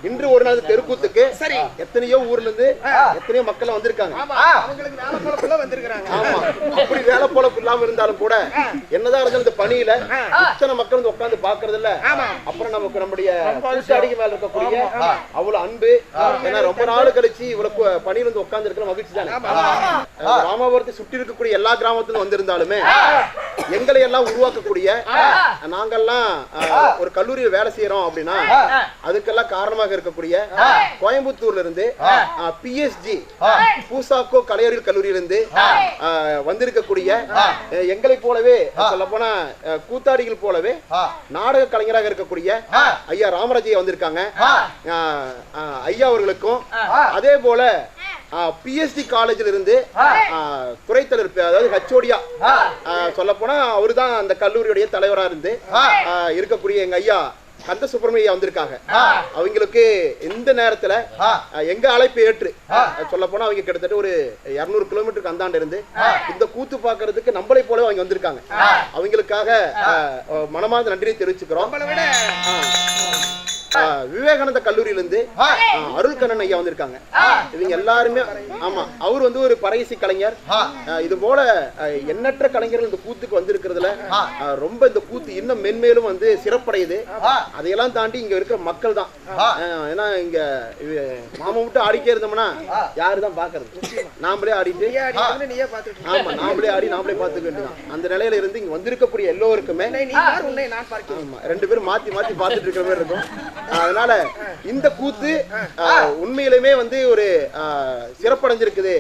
இன்று ஒரு நாள் தெருக்கூத்துக்கு எத்தனையோ ஊர்ல இருந்து எத்தனையோ மக்கள் வந்திருக்காங்க. ஆமா, அப்படி வேலை போல இல்லாம இருந்தாலும் கூட என்னதான் இருந்தாலும் இந்த பணியில இத்தனை மக்கள் வந்து உட்கார்ந்து பாக்குறது இல்ல. அப்புறம் நமக்கு நம்முடைய கூட்டாளிக்கு மேல இருக்கக்கூடிய அவ்வளவு அன்பு. ஏன்னா ரொம்ப நாள் கழிச்சு இவ்வளவு பணியில வந்து உட்கார்ந்து இருக்கிற மகிழ்ச்சி தானே. ராமாபுரத்தை சுற்றி இருக்கக்கூடிய எல்லா கிராமத்திலும் வந்திருந்தாலுமே எங்களை எல்லாம் உருவாக்கக்கூடிய நாங்கெல்லாம் ஒரு கல்லூரியில் வேலை செய்யறோம் அப்படின்னா அதுக்கெல்லாம் காரணமாக இருக்கக்கூடிய கோயம்புத்தூர்ல இருந்து பிஎஸ்ஜி பூசாக்கோ கலையறிவியல் கல்லூரியிலிருந்து வந்திருக்கக்கூடிய எங்களை போலவே சொல்ல போனா கூத்தாடிகள் போலவே நாடக கலைஞராக இருக்கக்கூடிய ஐயா ராமராஜையா வந்திருக்காங்க. ஐயா அவர்களுக்கும் அதே போல பிஎஸ்டி காலேஜில் இருந்து துறைத்தலைவர், அதாவது ஹச்ஓடியா சொல்ல போனா அவரு தான் அந்த கல்லூரியுடைய தலைவரா இருந்து இருக்கக்கூடிய எங்க ஐயா கந்த சுப்பிரமணியா வந்திருக்காங்க. அவங்களுக்கு இந்த நேரத்துல எங்க அழைப்பு ஏற்று சொல்ல போனா அவங்க கிட்டத்தட்ட ஒரு 200 கிலோமீட்டருக்கு அந்தாண்ட இருந்து இந்த கூத்து பாக்குறதுக்கு நம்மளை போல அவங்க வந்திருக்காங்க. அவங்களுக்காக மனமார்ந்த நன்றியை தெரிவிச்சுக்கிறோம். விவேகானந்த கல்லூரியிலிருந்து அருள்கண்ணன் ஐயா வந்திருக்காங்க. இவங்க எல்லாருமே ஆமா, அவர் வந்து ஒரு பறையிசை கலைஞர். இது போல எண்ணற்ற கலைஞர்கள் இந்த கூத்துக்கு வந்திருக்கிறதுல ரொம்ப இந்த கூத்து இன்னும் மென்மேலும் வந்து சிறப்படையுது. அதையெல்லாம் தாண்டி இங்க இருக்கிற மக்கள் தான். ஏன்னா இங்க மாமா மட்டும் ஆடிட்டே இருந்தோம்னா யாருதான் பாக்குறது? நாமளே ஆடிட்டு ஆமா, நாமளே ஆடி நாமளே பாத்துக்க வேண்டியதான். அந்த நிலையில இருந்து இங்க வந்திருக்கக்கூடிய எல்லோருக்குமே ரெண்டு பேரும் மாத்தி மாத்தி பாத்துட்டு இருக்கிற மாதிரி இருக்கும். அதனால இந்த கூத்து உண்மையிலுமே வந்து ஒரு சிறப்படைஞ்சிருக்குது.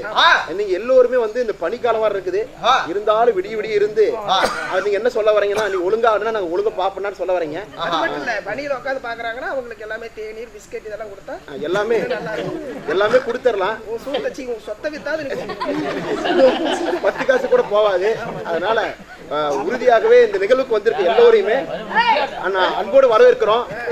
நீங்க எல்லோருமே வந்து இந்த பனிக்காலமா இருக்குது, இருந்தாலும் விடிய விடிய இருந்து நீங்க என்ன சொல்ல வரீங்கன்னா நீ ஒழுங்கா நாங்க ஒழுங்கா பாப்போம்னு சொல்ல வரீங்க. பனியில உட்காந்து பாக்குறாங்கன்னா அவங்களுக்கு எல்லாமே தேநீர் பிஸ்கெட் இதெல்லாம் கொடுத்தா எல்லாமே கொடுத்துடலாம். சொத்தை வித்தாது 10 காசு கூட போவாது. அதனால உறுதியாகவே இந்த நிகழ்வுக்கு வந்திருக்க எல்லோரையுமே அன்போடு வரவேற்கிறோம்.